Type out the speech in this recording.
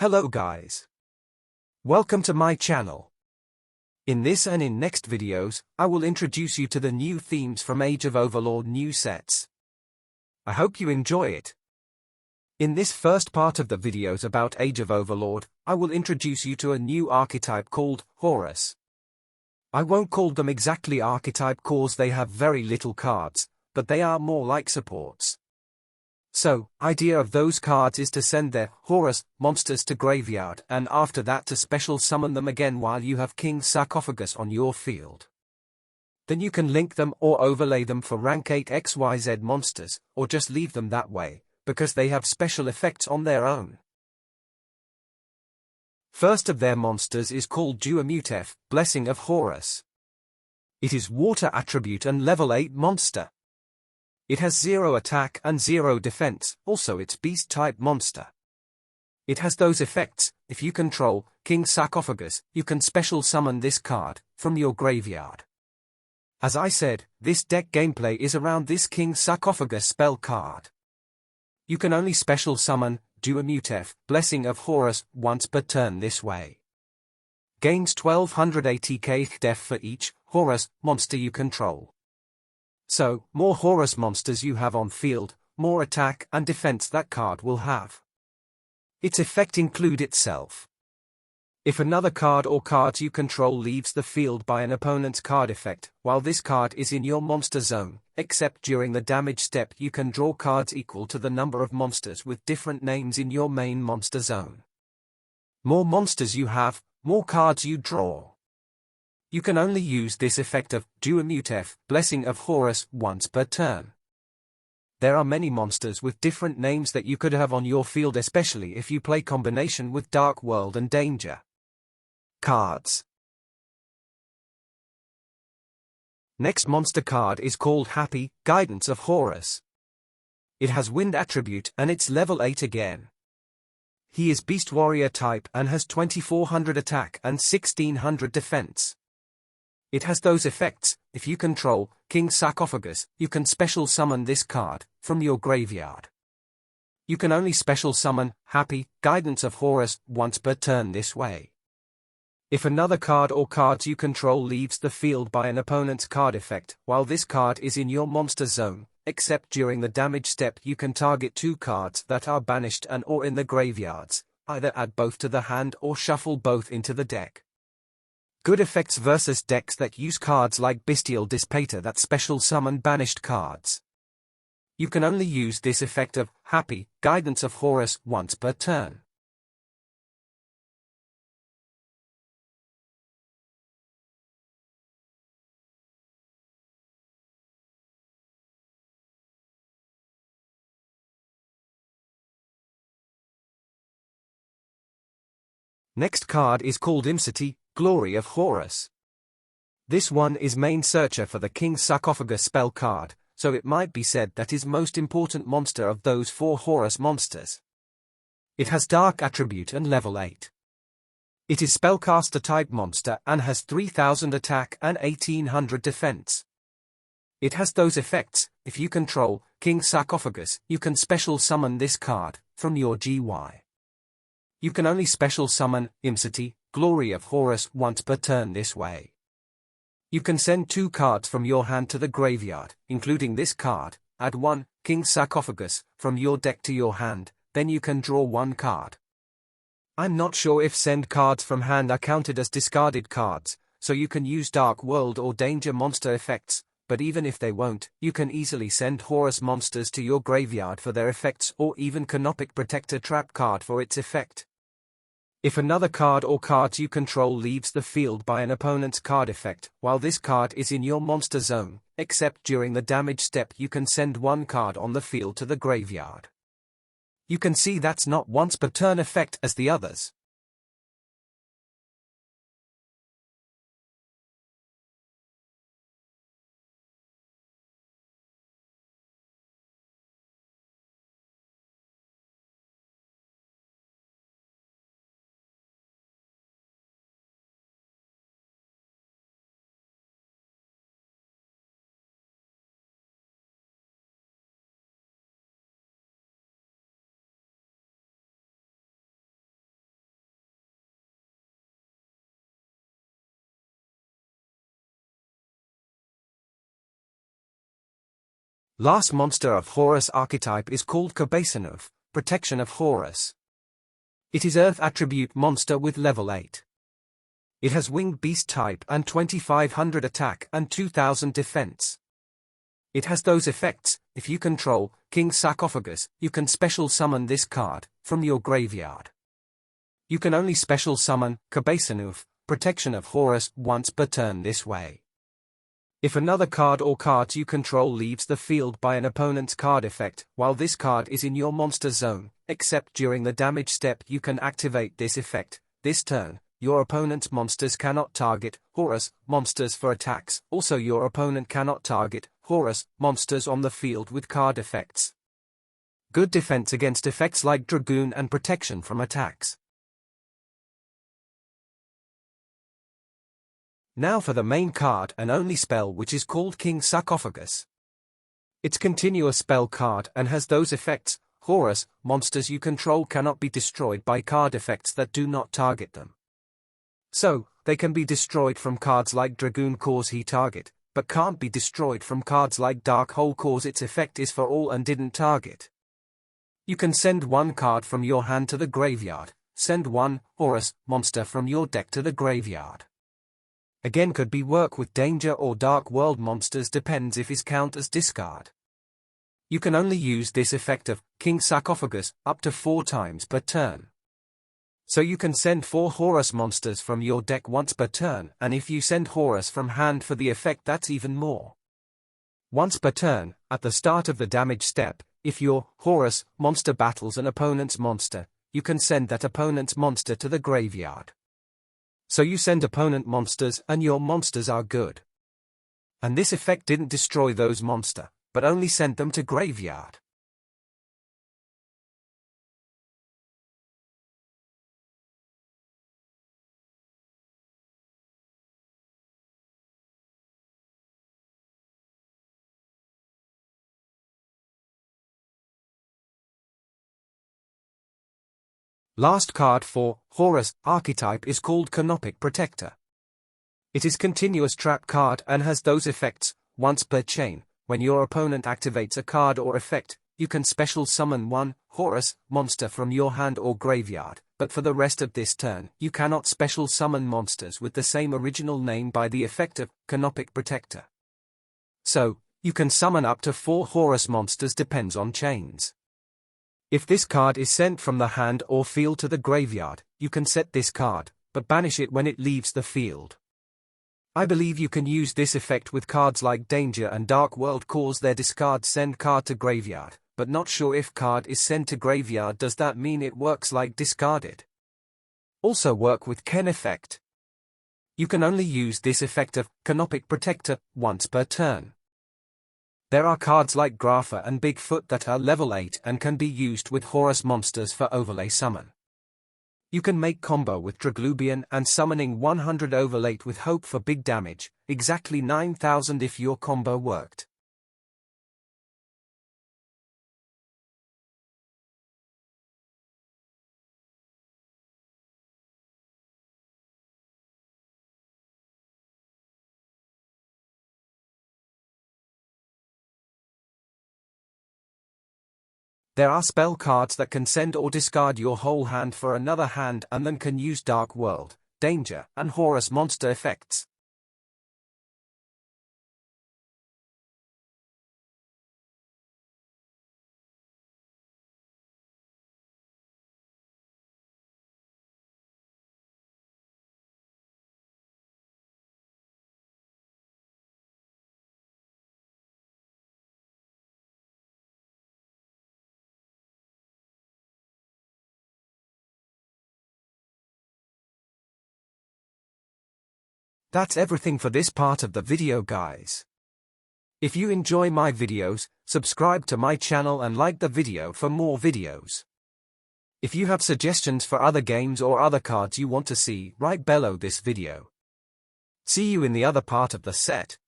Hello guys. Welcome to my channel. In this and in next videos, I will introduce you to the new themes from Age of Overlord new sets. I hope you enjoy it. In this first part of the videos about Age of Overlord, I will introduce you to a new archetype called Horus. I won't call them exactly archetype cause they have very little cards, but they are more like supports. So, idea of those cards is to send their Horus monsters to graveyard and after that to special summon them again while you have King Sarcophagus on your field. Then you can link them or overlay them for rank 8 XYZ monsters, or just leave them that way, because they have special effects on their own. First of their monsters is called Duamutef, Blessing of Horus. It is water attribute and level 8 monster. It has 0 attack and 0 defense, also it's beast type monster. It has those effects: if you control King Sarcophagus, you can special summon this card from your graveyard. As I said, this deck gameplay is around this King Sarcophagus spell card. You can only special summon Duamutef, Blessing of Horus, once per turn this way. Gains 1280k def for each Horus monster you control. So, more Horus monsters you have on field, more attack and defense that card will have. Its effect include itself. If another card or cards you control leaves the field by an opponent's card effect, while this card is in your monster zone, except during the damage step you can draw cards equal to the number of monsters with different names in your main monster zone. More monsters you have, more cards you draw. You can only use this effect of Duamutef, Blessing of Horus, once per turn. There are many monsters with different names that you could have on your field, especially if you play combination with Dark World and Danger. Cards. Next monster card is called Happy, Guidance of Horus. It has Wind attribute and it's level 8 again. He is Beast Warrior type and has 2400 attack and 1600 defense. It has those effects: if you control King Sarcophagus, you can special summon this card from your graveyard. You can only special summon Happy, Guidance of Horus, once per turn this way. If another card or cards you control leaves the field by an opponent's card effect, while this card is in your monster zone, except during the damage step you can target 2 cards that are banished and or in the graveyards, either add both to the hand or shuffle both into the deck. Good effects versus decks that use cards like Bestial Dispater that special summon banished cards. You can only use this effect of Happy, Guidance of Horus, once per turn. Next card is called Imsity, Glory of Horus. This one is main searcher for the King Sarcophagus spell card, so it might be said that is most important monster of those 4 Horus monsters. It has Dark attribute and level 8. It is spellcaster type monster and has 3000 attack and 1800 defense. It has those effects: if you control King Sarcophagus, you can special summon this card from your GY. You can only special summon Imsity, Glory of Horus, once per turn this way. You can send 2 cards from your hand to the graveyard, including this card, add 1, King Sarcophagus, from your deck to your hand, then you can draw 1 card. I'm not sure if send cards from hand are counted as discarded cards, so you can use Dark World or Danger monster effects, but even if they won't, you can easily send Horus monsters to your graveyard for their effects or even Canopic Protector trap card for its effect. If another card or cards you control leaves the field by an opponent's card effect, while this card is in your monster zone, except during the damage step you can send 1 card on the field to the graveyard. You can see that's not once per turn effect as the others. Last monster of Horus archetype is called Kabasanov, Protection of Horus. It is Earth attribute monster with level 8. It has winged beast type and 2500 attack and 2000 defense. It has those effects: if you control King Sarcophagus, you can special summon this card from your graveyard. You can only special summon Kabasanov, Protection of Horus, once per turn this way. If another card or cards you control leaves the field by an opponent's card effect while this card is in your monster zone, except during the damage step, you can activate this effect. This turn, your opponent's monsters cannot target Horus monsters for attacks. Also, your opponent cannot target Horus monsters on the field with card effects. Good defense against effects like Dragoon and protection from attacks. Now for the main card and only spell, which is called King Sarcophagus. It's continuous spell card and has those effects: Horus monsters you control cannot be destroyed by card effects that do not target them. So, they can be destroyed from cards like Dragoon cause he target, but can't be destroyed from cards like Dark Hole cause its effect is for all and didn't target. You can send one card from your hand to the graveyard, send one Horus monster from your deck to the graveyard. Again, could be work with Danger or Dark World monsters, depends if is count as discard. You can only use this effect of King Sarcophagus up to 4 times per turn. So you can send 4 Horus monsters from your deck once per turn, and if you send Horus from hand for the effect, that's even more. Once per turn, at the start of the damage step, if your Horus monster battles an opponent's monster, you can send that opponent's monster to the graveyard. So you send opponent monsters and your monsters are good. And this effect didn't destroy those monster, but only sent them to graveyard. Last card for Horus archetype is called Canopic Protector. It is continuous trap card and has those effects: once per chain, when your opponent activates a card or effect, you can special summon one Horus monster from your hand or graveyard, but for the rest of this turn, you cannot special summon monsters with the same original name by the effect of Canopic Protector. So, you can summon up to 4 Horus monsters, depends on chains. If this card is sent from the hand or field to the graveyard, you can set this card, but banish it when it leaves the field. I believe you can use this effect with cards like Danger and Dark World cause their discard send card to graveyard, but not sure if card is sent to graveyard, does that mean it works like discarded? Also work with Ken effect. You can only use this effect of Canopic Protector once per turn. There are cards like Grapha and Bigfoot that are level 8 and can be used with Horus monsters for overlay summon. You can make combo with Draglubian and summoning 100 overlay with hope for big damage, exactly 9000 if your combo worked. There are spell cards that can send or discard your whole hand for another hand and then can use Dark World, Danger, and Horus monster effects. That's everything for this part of the video, guys. If you enjoy my videos, subscribe to my channel and like the video for more videos. If you have suggestions for other games or other cards you want to see, write below this video. See you in the other part of the set.